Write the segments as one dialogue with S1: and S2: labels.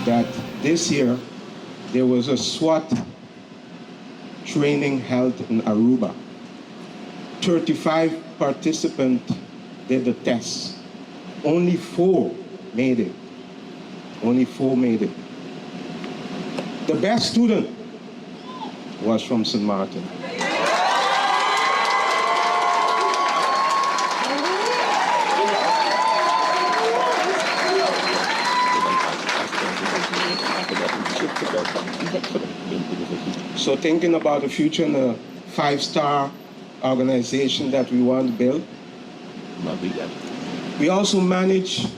S1: that this year there was a SWAT training held in Aruba. 35 participants did the test. Only 4 made it. Only 4 made it. The best student was from St. Martin. So thinking about the future in a 5-star organization that we want to build, we also managed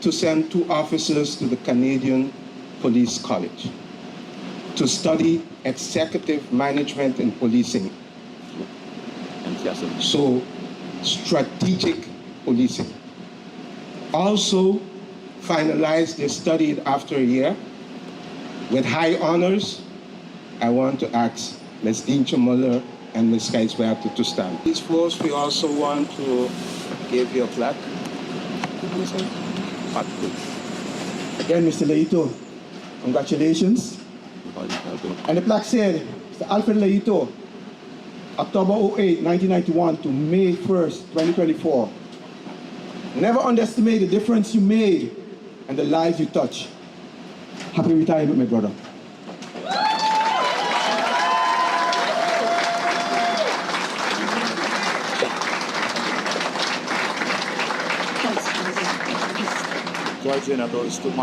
S1: to send 2 officers to the Canadian Police College to study executive management in policing. So strategic policing. Also finalized their study after a year with high honors. I want to ask Ms. Dinsha Muller and Ms. Keisberg to stand. These folks, we also want to give you a plaque.
S2: Again, Mr. Laito, congratulations. And the plaque said, Mr. Alfred Laito, October 08, 1991 to May 1st, 2024. Never underestimate the difference you made and the lives you touch. Happy retirement, my brother.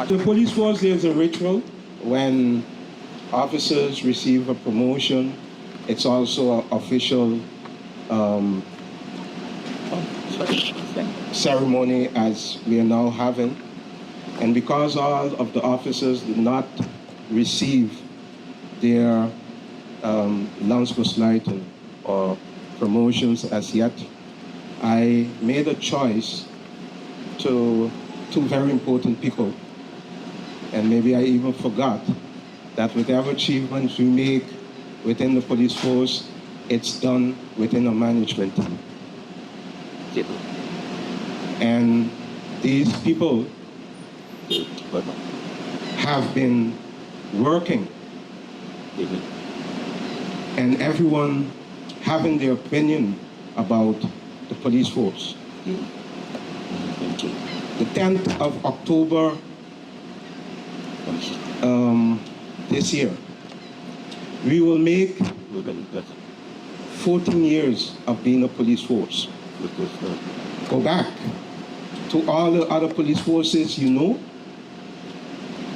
S1: The police force, there's a ritual when officers receive a promotion. It's also an official ceremony as we are now having. And because all of the officers did not receive their Landsbesleutung or promotions as yet, I made a choice to 2 very important people. And maybe I even forgot that whatever achievements we make within the police force, it's done within a management team. And these people have been working and everyone having their opinion about the police force. The 10th of October this year, we will make 14 years of being a police force. Go back to all the other police forces you know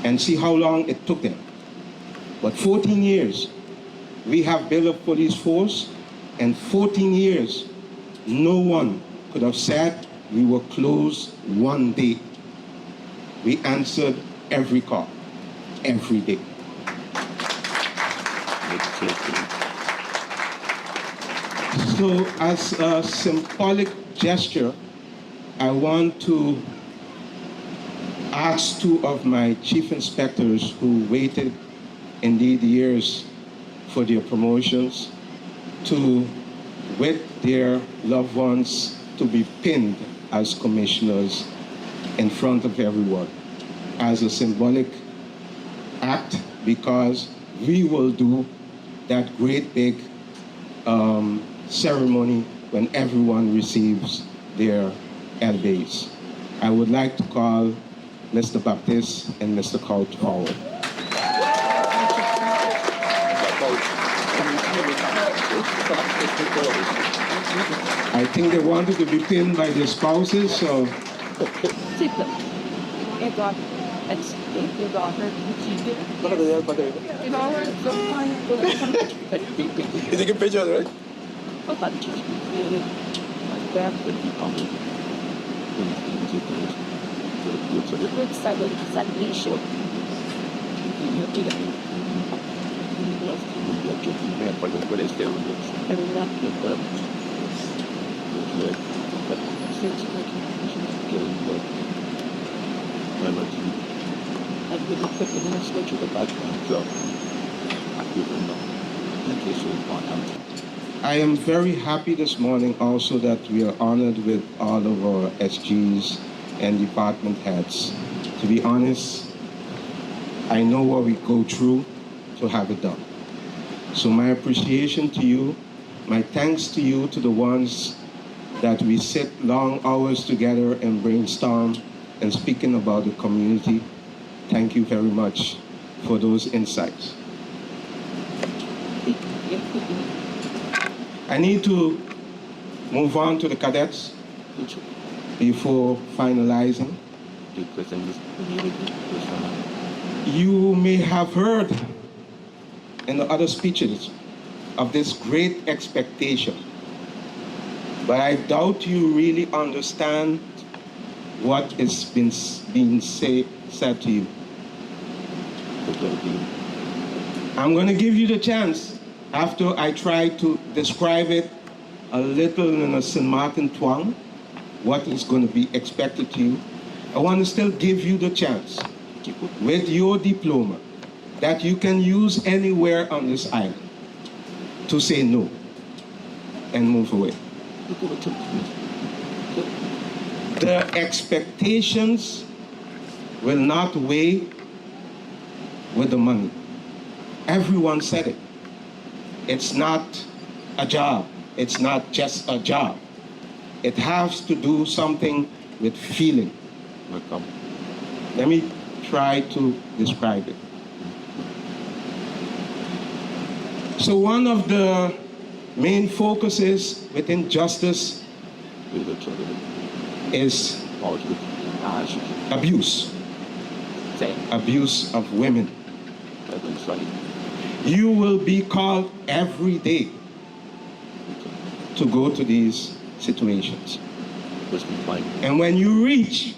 S1: and see how long it took them. But 14 years, we have built a police force, and 14 years, no one could have said we were closed one day. We answered every call, every day. So as a symbolic gesture, I want to ask 2 of my chief inspectors who waited indeed years for their promotions to, with their loved ones, to be pinned as commissioners in front of everyone as a symbolic act, because we will do that great big ceremony when everyone receives their LBs. I would like to call Mr. Baptiste and Mr. Kaut forward. I think they wanted to be pinned by their spouses, so.
S3: You take a picture, right?
S1: I am very happy this morning also that we are honored with all of our SGs and department heads. To be honest, I know what we go through to have it done. So my appreciation to you, my thanks to you, to the ones that we sit long hours together and brainstorm and speaking about the community. Thank you very much for those insights. I need to move on to the cadets before finalizing. You may have heard in the other speeches of this great expectation, but I doubt you really understand what is being said to you. I'm going to give you the chance, after I try to describe it a little in a St. Martin twang, what is going to be expected to you. I want to still give you the chance, with your diploma, that you can use anywhere on this island, to say no and move away. The expectations will not weigh with the money. Everyone said it. It's not a job. It's not just a job. It has to do something with feeling. Let me try to describe it. So one of the main focuses within justice is abuse. Abuse of women. You will be called every day to go to these situations. And when you reach,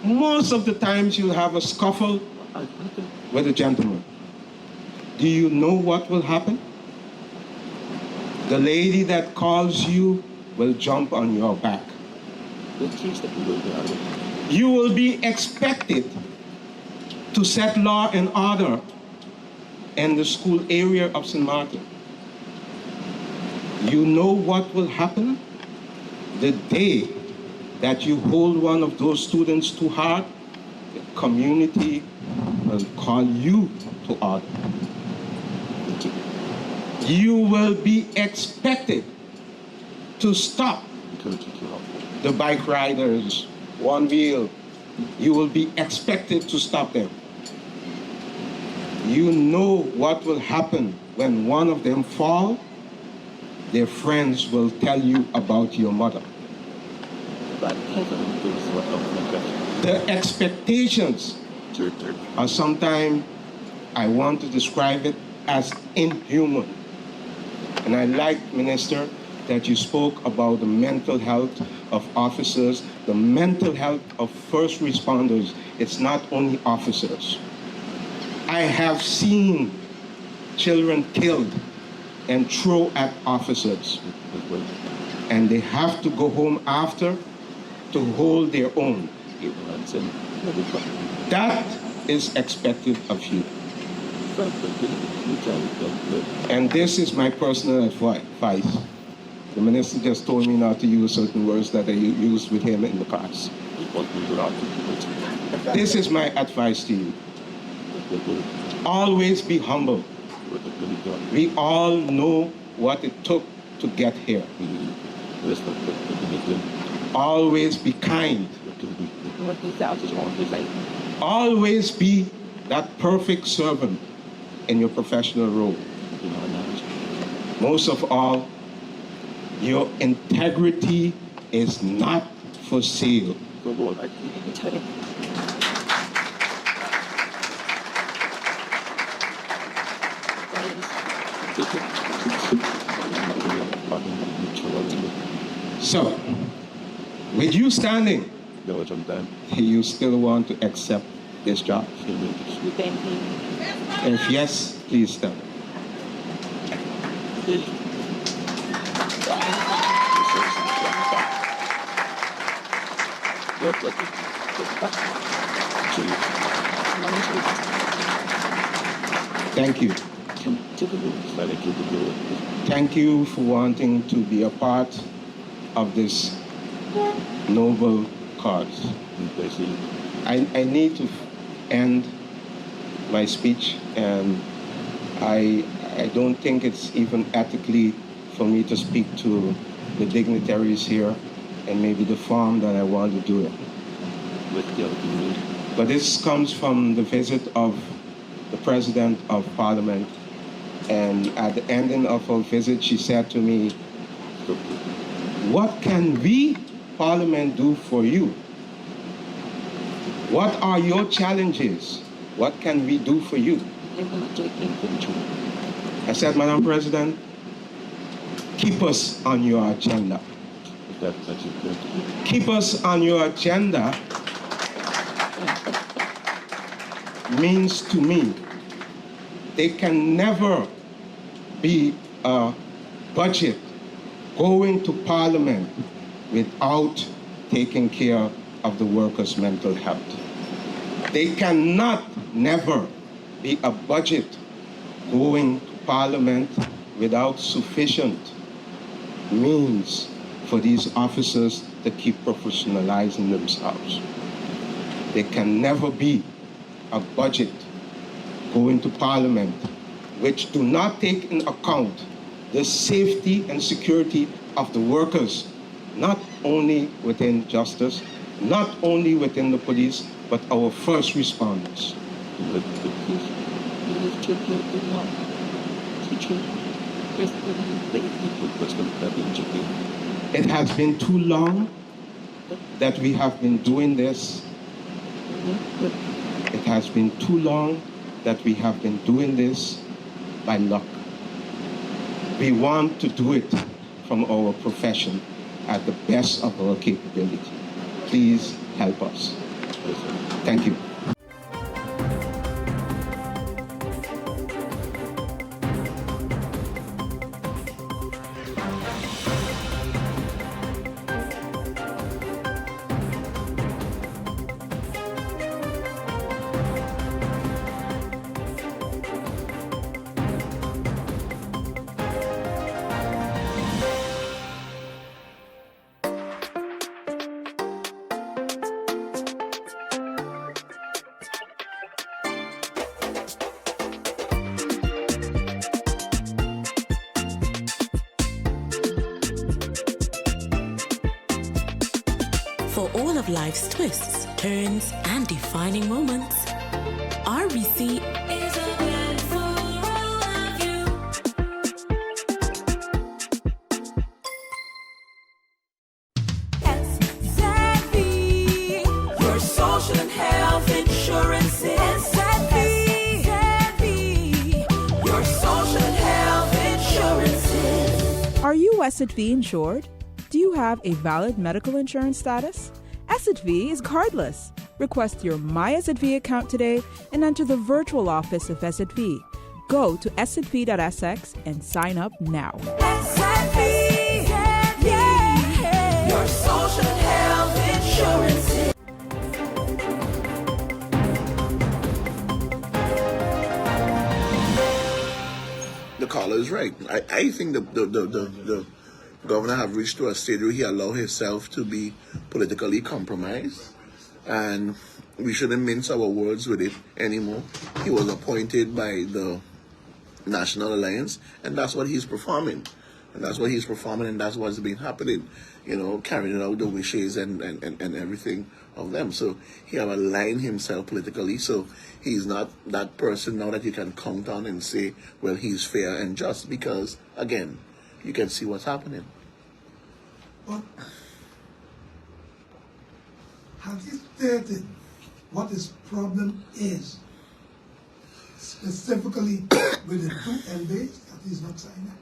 S1: most of the times you'll have a scuffle with a gentleman. Do you know what will happen? The lady that calls you will jump on your back. You will be expected to set law and order in the school area of St. Martin. You know what will happen? The day that you hold one of those students too hard, the community will call you to order. You will be expected to stop the bike riders, one wheel. You will be expected to stop them. You know what will happen when one of them falls. Their friends will tell you about your mother. The expectations are sometimes, I want to describe it as inhuman. And I like, Minister, that you spoke about the mental health of officers, the mental health of first responders. It's not only officers. I have seen children killed and thrown at officers. And they have to go home after to hold their own. That is expected of you. And this is my personal advice. The minister just told me not to use certain words that I used with him in the past. This is my advice to you. Always be humble. We all know what it took to get here. Always be kind. Always be that perfect servant in your professional role. Most of all, your integrity is not for sale. So, with you standing, you still want to accept this job? If yes, please stand. Thank you. Thank you for wanting to be a part of this noble cause. I need to end my speech, and I don't think it's even ethically for me to speak to the dignitaries here and maybe the form that I want to do it. But this comes from the visit of the President of Parliament, and at the ending of her visit, she said to me, "What can we, Parliament, do for you? What are your challenges? What can we do for you?" I said, "Madam President, keep us on your agenda. Keep us on your agenda means to me there can never be a budget going to Parliament without taking care of the workers' mental health. There cannot never be a budget going to Parliament without sufficient means for these officers to keep professionalizing themselves. There can never be a budget going to Parliament which do not take into account the safety and security of the workers, not only within justice, not only within the police, but our first responders." It has been too long that we have been doing this. It has been too long that we have been doing this by luck. We want to do it from our profession at the best of our capability. Please help us. Thank you.
S4: For all of life's twists, turns, and defining moments, RBC is a blend for all of you. SXM, your social and health insurance is SXM, your social and health insurance is.
S5: Are you SXV insured? Do you have a valid medical insurance status? SXV is cardless. Request your My SXV account today and enter the virtual office of SXV. Go to sxv.sx and sign up now.
S4: SXV, yeah, your social and health insurance is.
S3: The caller is right. I think the governor have reached to a stage where he allowed himself to be politically compromised, and we shouldn't mince our words with it anymore. He was appointed by the National Alliance, and that's what he's performing. And that's what he's performing, and that's what's been happening, carrying out the wishes and everything of them. So he have aligned himself politically, so he's not that person now that you can count on and say, well, he's fair and just, because, again, you can see what's happening.
S6: But have you stated what his problem is, specifically with the two MBAs that he's not signing?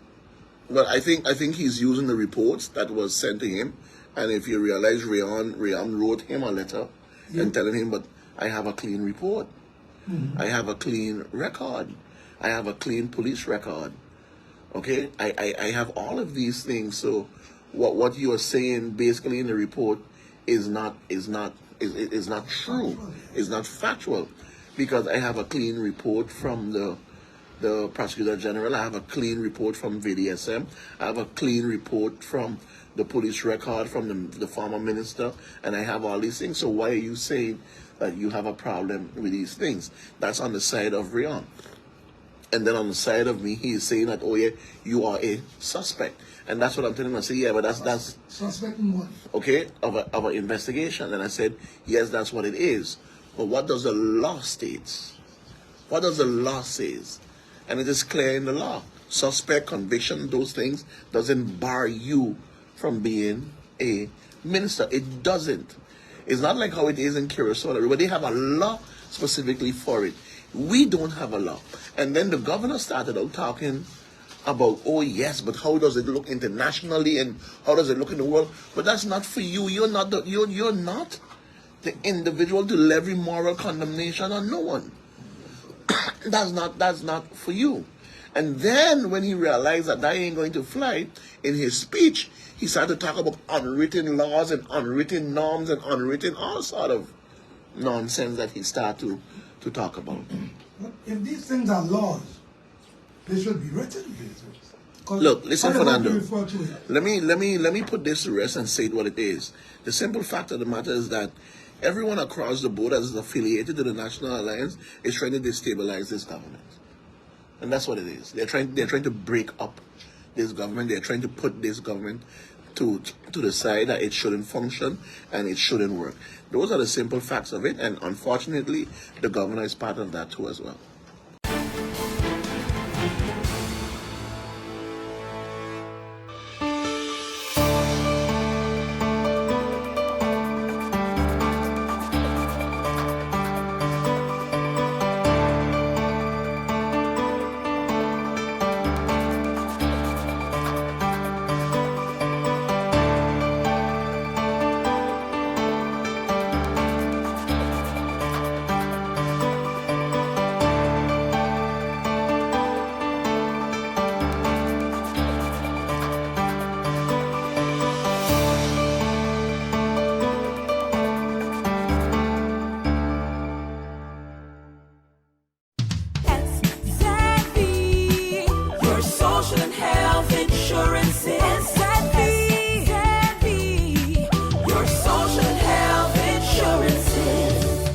S3: But I think he's using the reports that was sent to him, and if you realize, Rayon wrote him a letter and telling him, but I have a clean report, I have a clean record, I have a clean police record. Okay, I have all of these things. So what you are saying basically in the report is not true. It's not factual, because I have a clean report from the Prosecutor General. I have a clean report from VDSM. I have a clean report from the police record from the former minister, and I have all these things. So why are you saying that you have a problem with these things? That's on the side of Rion. And then on the side of me, he is saying that, oh yeah, you are a suspect. And that's what I'm telling him. I say, yeah, but that's
S6: Suspect in what?
S3: okay, of an investigation. And I said, yes, that's what it is. But what does the law state? What does the law say? And it is clear in the law. Suspect, conviction, those things doesn't bar you from being a minister. It doesn't. It's not like how it is in Curacao. Everybody have a law specifically for it. We don't have a law. And then the governor started out talking about, oh yes, but how does it look internationally and how does it look in the world? But that's not for you. You're not the individual to levy moral condemnation on no one. That's not for you. And then when he realized that ain't going to fly, in his speech, he started to talk about unwritten laws and unwritten norms and unwritten all sort of nonsense that he started to talk about.
S6: But if these things are laws, they should be written.
S3: Look, listen,
S6: How do
S3: Fernando.
S6: you refer to it?
S3: Let me put this to rest and say it what it is. The simple fact of the matter is that everyone across the board that is affiliated to the National Alliance is trying to destabilize this government. And that's what it is. They're trying to break up this government. They're trying to put this government to the side that it shouldn't function and it shouldn't work. Those are the simple facts of it, and unfortunately, the governor is part of that too as well.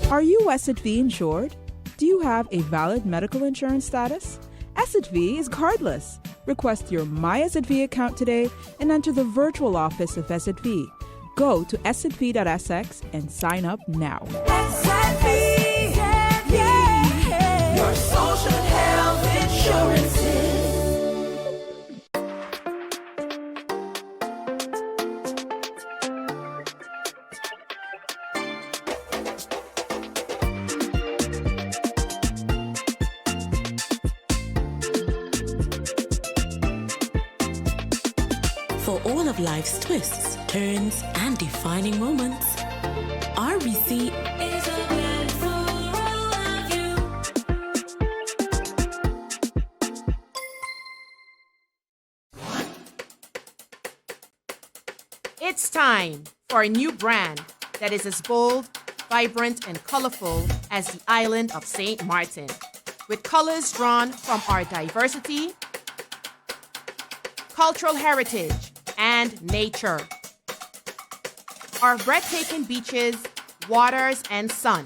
S5: Are you SXV insured? Do you have a valid medical insurance status? SXV is cardless. Request your My SXV account today and enter the virtual office of SXV. Go to sxv.sx and sign up now.
S7: SXV, yeah. Your social health insurances.
S4: For all of life's twists, turns, and defining moments, RBC is a blend for all of you.
S8: It's time for a new brand that is as bold, vibrant, and colorful as the island of St. Martin, with colors drawn from our diversity, cultural heritage, and nature. Our breathtaking beaches, waters, and sun.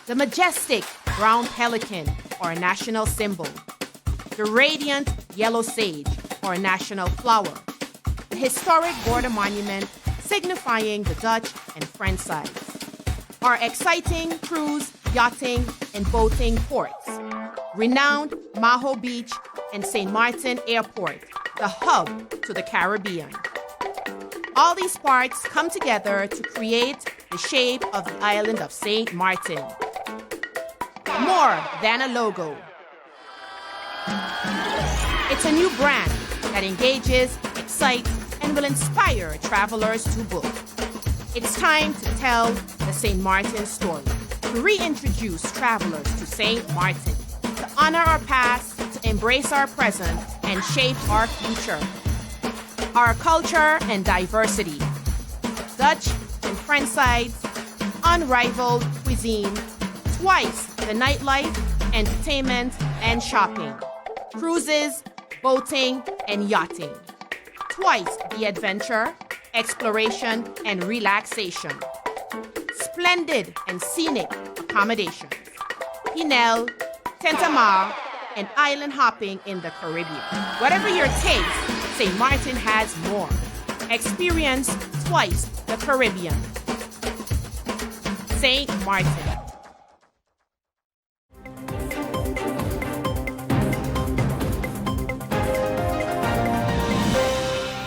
S8: The majestic brown pelican, our national symbol. The radiant yellow sage, our national flower. The historic border monument signifying the Dutch and French sides. Our exciting cruise, yachting, and boating ports. Renowned Maho Beach and St. Martin Airport, the hub to the Caribbean. All these parts come together to create the shape of the island of St. Martin. More than a logo. It's a new brand that engages, excites, and will inspire travelers to book. It's time to tell the St. Martin story, to reintroduce travelers to St. Martin, to honor our past, to embrace our present, and shape our future. Our culture and diversity. Dutch and French sides, unrivaled cuisine, twice the nightlife, entertainment, and shopping. Cruises, boating, and yachting. Twice the adventure, exploration, and relaxation. Splendid and scenic accommodations. Pinel, Tentamar, and island hopping in the Caribbean. Whatever your taste, St. Martin has more. Experience twice the Caribbean. St. Martin.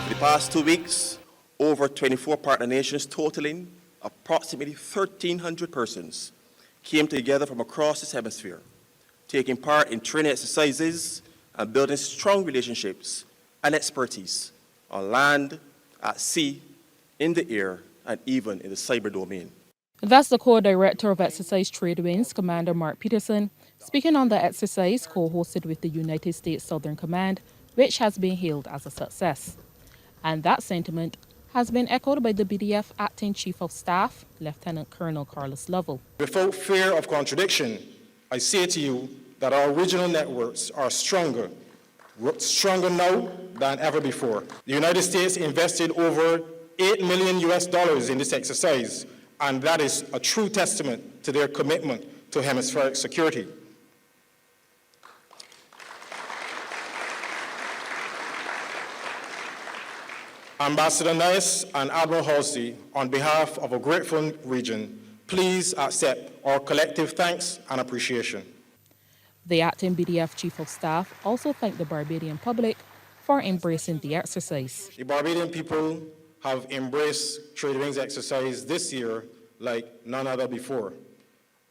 S9: The past 2 weeks, over 24 partner nations totaling approximately 1,300 persons came together from across this hemisphere, taking part in training exercises and building strong relationships and expertise on land, at sea, in the air, and even in the cyber domain.
S10: That's the co-director of Exercise Trade Winds, Commander Mark Peterson, speaking on the exercise co-hosted with the United States Southern Command, which has been hailed as a success. And that sentiment has been echoed by the BDF Acting Chief of Staff, Lieutenant Colonel Carlos Lovell.
S11: Without fear of contradiction, I say to you that our regional networks are stronger now than ever before. The United States invested over $8 million in this exercise, and that is a true testament to their commitment to hemispheric security. Ambassador Nice and Admiral Halsey, on behalf of a grateful region, please accept our collective thanks and appreciation.
S10: The acting BDF Chief of Staff also thanked the Barbadian public for embracing the exercise.
S11: The Barbadian people have embraced Trade Winds exercise this year like none other before.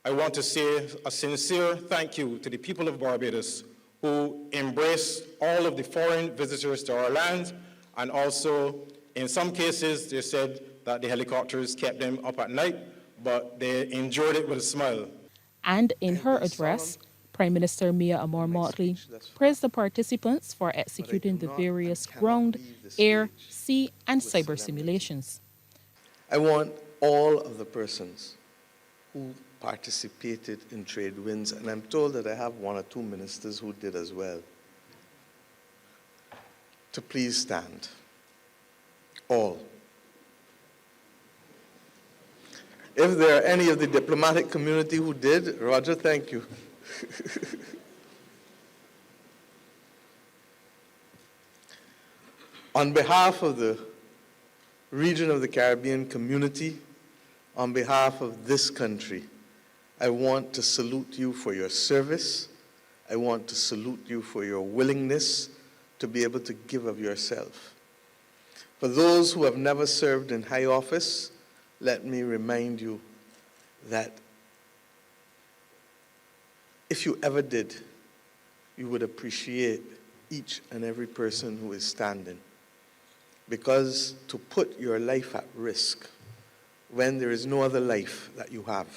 S11: I want to say a sincere thank you to the people of Barbados who embraced all of the foreign visitors to our land, and also, in some cases, they said that the helicopters kept them up at night, but they endured it with a smile.
S10: And in her address, Prime Minister Mia Amor Motley praised the participants for executing the various ground, air, sea, and cyber simulations.
S12: I want all of the persons who participated in Trade Winds, and I'm told that I have 1 or 2 ministers who did as well, to please stand. All. If there are any of the diplomatic community who did, Roger, thank you. On behalf of the region of the Caribbean community, on behalf of this country, I want to salute you for your service. I want to salute you for your willingness to be able to give of yourself. For those who have never served in high office, let me remind you that if you ever did, you would appreciate each and every person who is standing. Because to put your life at risk when there is no other life that you have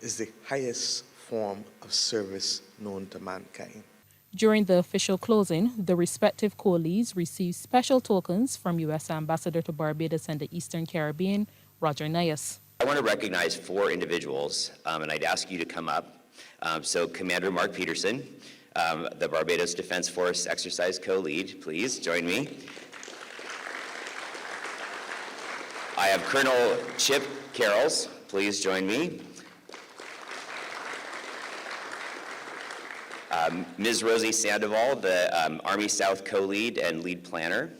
S12: is the highest form of service known to mankind.
S10: During the official closing, the respective co-leads received special tokens from U.S. Ambassador to Barbados and the Eastern Caribbean, Roger Nias.
S13: I want to recognize 4 individuals, and I'd ask you to come up. So Commander Mark Peterson, the Barbados Defense Force Exercise Co-Lead, please join me. I have Colonel Chip Carrolls, please join me. Ms. Rosie Sandoval, the Army South Co-Lead and Lead Planner.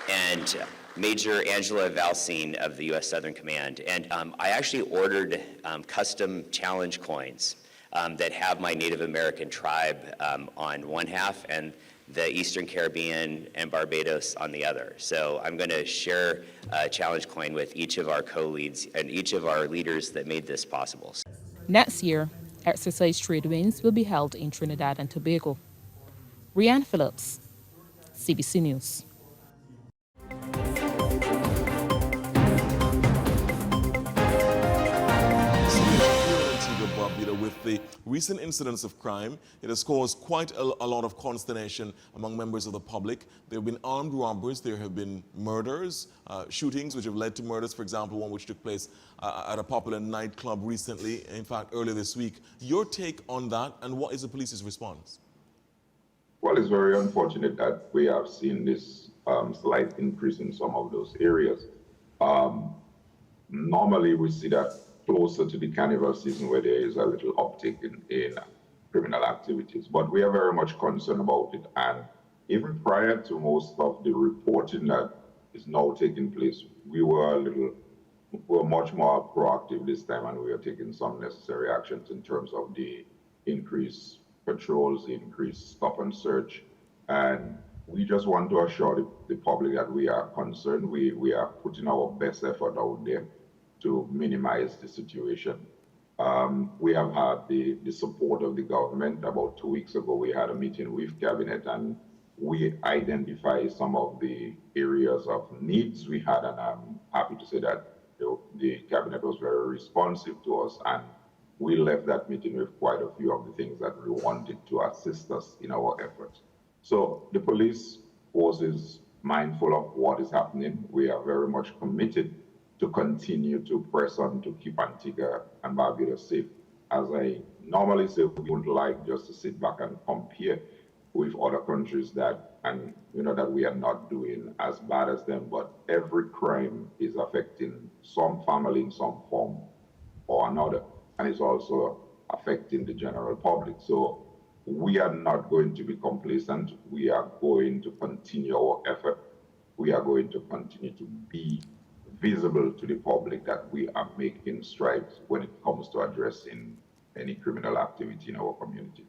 S13: And Major Angela Valsine of the U.S. Southern Command. And I actually ordered custom challenge coins that have my Native American tribe on one half and the Eastern Caribbean and Barbados on the other. So I'm going to share a challenge coin with each of our co-leads and each of our leaders that made this possible.
S10: Next year, Exercise Trade Winds will be held in Trinidad and Tobago. Rianne Phillips, CBC News.
S14: With the recent incidents of crime, it has caused quite a lot of consternation among members of the public. There have been armed robberies, there have been murders, shootings which have led to murders, for example, one which took place at a popular nightclub recently, in fact, earlier this week. Your take on that, and what is the police's response?
S15: Well, it's very unfortunate that we have seen this slight increase in some of those areas. Um, Normally, we see that closer to the carnival season where there is a little uptick in criminal activities. But we are very much concerned about it. And even prior to most of the reporting that is now taking place, we were much more proactive this time, and we are taking some necessary actions in terms of the increased patrols, the increased stop and search. And we just want to assure the public that we are concerned. We are putting our best effort out there to minimize the situation. We have had the support of the government. About 2 weeks ago, we had a meeting with Cabinet, and we identified some of the areas of needs we had, and I'm happy to say that the Cabinet was very responsive to us, and we left that meeting with quite a few of the things that we wanted to assist us in our efforts. So the police force is mindful of what is happening. We are very much committed to continue to press on to keep Antigua and Barbados safe. As I normally say, we would like just to sit back and compare with other countries that we are not doing as bad as them, but every crime is affecting some family in some form or another, and it's also affecting the general public. So we are not going to be complacent. We are going to continue our effort. We are going to continue to be visible to the public that we are making strides when it comes to addressing any criminal activity in our community.